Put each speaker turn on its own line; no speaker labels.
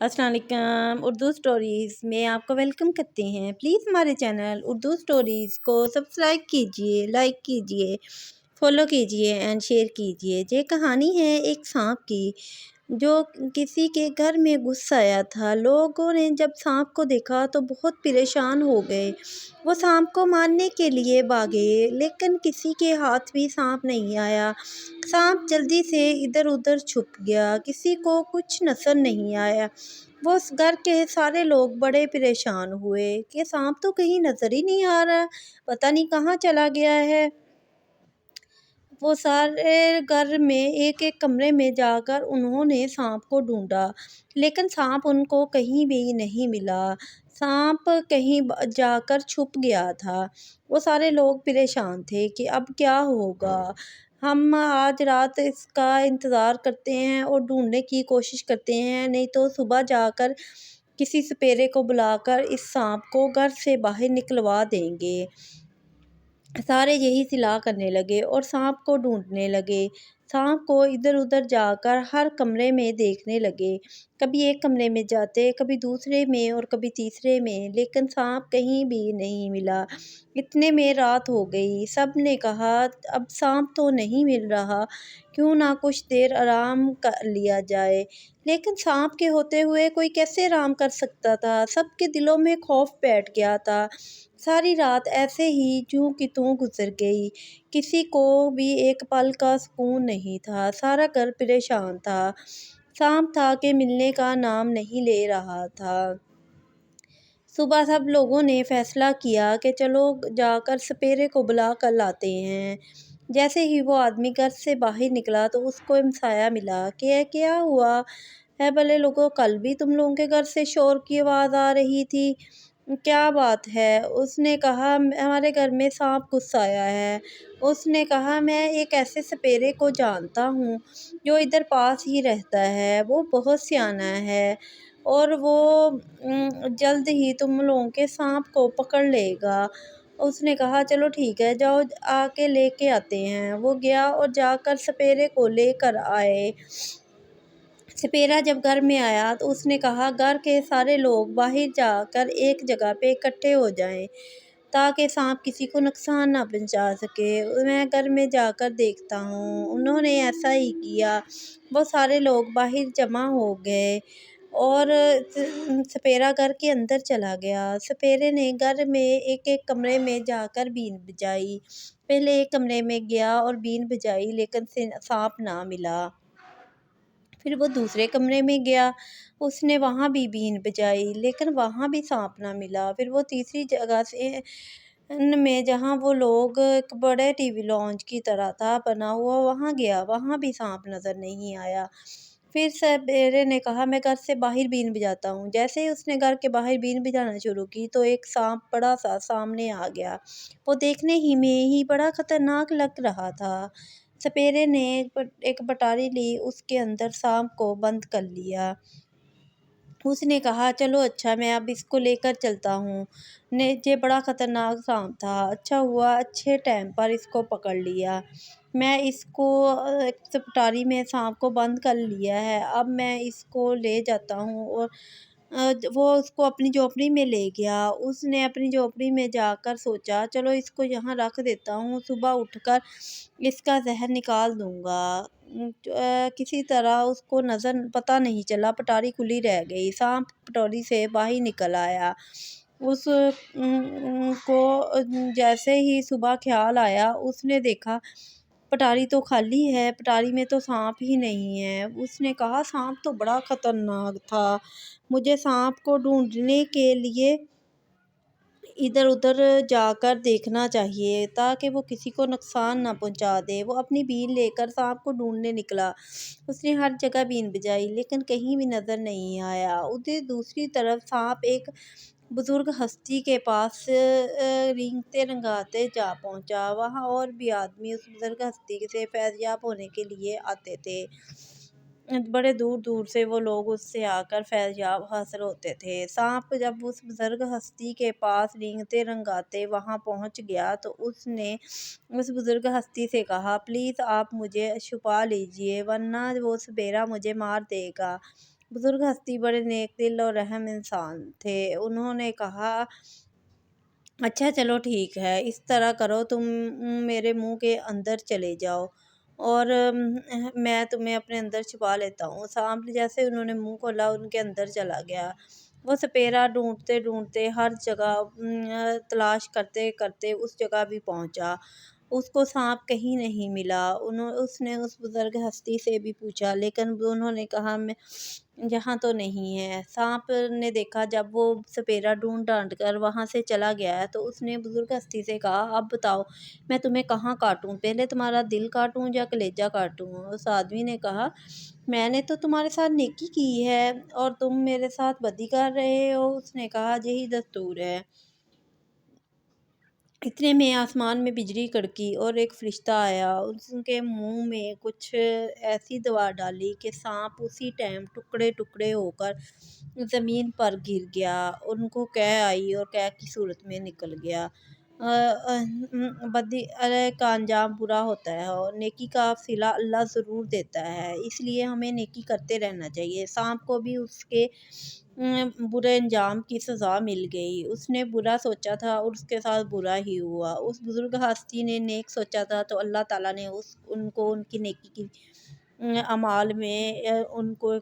अस्सलाम वालेकुम। उर्दू स्टोरीज़ में आपको वेलकम करते हैं। प्लीज़ हमारे चैनल उर्दू स्टोरीज़ को सब्सक्राइब कीजिए, लाइक कीजिए, फॉलो कीजिए एंड शेयर कीजिए। ये कहानी है एक सांप की जो किसी के घर में घुस आया था। लोगों ने जब सांप को देखा तो बहुत परेशान हो गए। वो सांप को मारने के लिए भागे, लेकिन किसी के हाथ भी सांप नहीं आया। सांप जल्दी से इधर उधर छुप गया, किसी को कुछ नजर नहीं आया। वो उस घर के सारे लोग बड़े परेशान हुए कि सांप तो कहीं नजर ही नहीं आ रहा, पता नहीं कहाँ चला गया है। वो सारे घर में एक एक कमरे में जाकर उन्होंने सांप को ढूंढा, लेकिन सांप उनको कहीं भी नहीं मिला। सांप कहीं जाकर छुप गया था। वो सारे लोग परेशान थे कि अब क्या होगा। हम आज रात इसका इंतज़ार करते हैं और ढूंढने की कोशिश करते हैं, नहीं तो सुबह जाकर किसी सपेरे को बुलाकर इस सांप को घर से बाहर निकलवा देंगे। सारे यही सलाह करने लगे और सांप को ढूंढने लगे। सांप को इधर उधर जाकर हर कमरे में देखने लगे। कभी एक कमरे में जाते, कभी दूसरे में और कभी तीसरे में, लेकिन सांप कहीं भी नहीं मिला। इतने में रात हो गई। सब ने कहा अब सांप तो नहीं मिल रहा, क्यों ना कुछ देर आराम कर लिया जाए। लेकिन सांप के होते हुए कोई कैसे आराम कर सकता था। सबके दिलों में खौफ बैठ गया था। सारी रात ऐसे ही यूं की त्यों गुजर गई। किसी को भी एक पल का सुकून नहीं था। सारा घर परेशान था। सांप था कि मिलने का नाम नहीं ले रहा था। सुबह सब लोगों ने फैसला किया कि चलो जाकर सपेरे को बुला कर लाते हैं। जैसे ही वो आदमी घर से बाहर निकला तो उसको हमसाया मिला कि क्या हुआ है भले लोगों, कल भी तुम लोगों के घर से शोर की आवाज़ आ रही थी, क्या बात है? उसने कहा हमारे घर में सांप घुस आया है। उसने कहा मैं एक ऐसे सपेरे को जानता हूँ जो इधर पास ही रहता है। वो बहुत सियाना है और वो जल्द ही तुम लोगों के सांप को पकड़ लेगा। उसने कहा चलो ठीक है, जाओ आके लेके आते हैं। वो गया और जाकर सपेरे को लेकर आए। सपेरा जब घर में आया तो उसने कहा घर के सारे लोग बाहर जाकर एक जगह पे इकट्ठे हो जाएं, ताकि सांप किसी को नुकसान ना पहुंचा सके। मैं घर में जाकर देखता हूँ। उन्होंने ऐसा ही किया। वो सारे लोग बाहर जमा हो गए और सपेरा घर के अंदर चला गया। सपेरे ने घर में एक एक कमरे में जाकर बीन बजाई। पहले एक कमरे में गया और बीन बजाई, लेकिन सांप ना मिला। फिर वो दूसरे कमरे में गया, उसने वहाँ भी बीन बजाई, लेकिन वहाँ भी सांप ना मिला। फिर वो तीसरी जगह से न में जहाँ वो लोग एक बड़े टीवी लॉन्च की तरह था बना हुआ, वहाँ गया, वहाँ भी सांप नज़र नहीं आया। फिर सपेरे ने कहा मैं घर से बाहर बीन बजाता हूँ। जैसे ही उसने घर के बाहर बीन बजाना शुरू की तो एक सांप बड़ा सा सामने आ गया। वो देखने ही में ही बड़ा खतरनाक लग रहा था। सपेरे ने एक पटारी ली, उसके अंदर सांप को बंद कर लिया। उसने कहा चलो अच्छा, मैं अब इसको लेकर चलता हूँ। ने ये बड़ा खतरनाक सांप था, अच्छा हुआ अच्छे टाइम पर इसको पकड़ लिया। मैं इसको एक पटारी में सांप को बंद कर लिया है। अब मैं इसको ले जाता हूँ और वो उसको अपनी झोपड़ी में ले गया। उसने अपनी झोपड़ी में जाकर सोचा चलो इसको यहाँ रख देता हूँ, सुबह उठकर इसका जहर निकाल दूँगा। किसी तरह उसको नज़र पता नहीं चला, पटारी खुली रह गई। सांप पटोरी से बाहर निकल आया। उस को जैसे ही सुबह ख्याल आया, उसने देखा पटारी तो खाली है, पटारी में तो सांप ही नहीं है। उसने कहा सांप तो बड़ा खतरनाक था, मुझे सांप को ढूंढने के लिए इधर उधर जाकर देखना चाहिए ताकि वो किसी को नुकसान ना पहुंचा दे। वो अपनी बीन लेकर सांप को ढूंढने निकला। उसने हर जगह बीन बजाई, लेकिन कहीं भी नज़र नहीं आया। उधर दूसरी तरफ सांप एक बुजुर्ग हस्ती के पास रेंगते रंगाते जा पहुंचा। वहाँ और भी आदमी उस बुजुर्ग हस्ती से फैज़याब होने के लिए आते थे। बड़े दूर दूर से वो लोग उससे आकर फैज़याब हासिल होते थे। सांप जब उस बुजुर्ग हस्ती के पास रेंगते रंगाते वहाँ पहुँच गया तो उसने उस बुजुर्ग हस्ती से कहा प्लीज़ आप मुझे छुपा लीजिए, वरना वो सपेरा मुझे मार देगा। बुजुर्ग हस्ती बड़े नेक दिल और रहम इंसान थे। उन्होंने कहा, अच्छा चलो ठीक है, इस तरह करो, तुम मेरे मुंह के अंदर चले जाओ और मैं तुम्हें अपने अंदर छुपा लेता हूँ। सांप जैसे उन्होंने मुंह खोला, उनके अंदर चला गया। वो सपेरा ढूंढते ढूंढते हर जगह तलाश करते करते उस जगह भी पहुंचा। उसको सांप कहीं नहीं मिला। उसने उस बुजुर्ग हस्ती से भी पूछा, लेकिन उन्होंने कहा, मैं यहाँ तो नहीं है। सांप ने देखा जब वो सपेरा ढूंढ ढांड कर वहाँ से चला गया है, तो उसने बुजुर्ग हस्ती से कहा, अब बताओ मैं तुम्हें कहाँ काटूं, पहले तुम्हारा दिल काटूं या कलेजा काटूं। उस आदमी ने कहा, मैंने तो तुम्हारे साथ नेकी की है और तुम मेरे साथ बदी कर रहे हो। उसने कहा, यही दस्तूर है। इतने में आसमान में बिजली कड़की और एक फरिश्ता आया। उसके मुंह में कुछ ऐसी दवा डाली कि सांप उसी टाइम टुकड़े टुकड़े होकर ज़मीन पर गिर गया। उनको कै आई और कै की सूरत में निकल गया। बदी का अंजाम बुरा होता है और नेकी का सिला अल्लाह ज़रूर देता है, इसलिए हमें नेकी करते रहना चाहिए। सांप को भी उसके बुरे अंजाम की सज़ा मिल गई। उसने बुरा सोचा था और उसके साथ बुरा ही हुआ। उस बुज़ुर्ग हस्ती ने नेक सोचा था तो अल्लाह ताला ने उनको उनकी नेकी की अमाल में उनको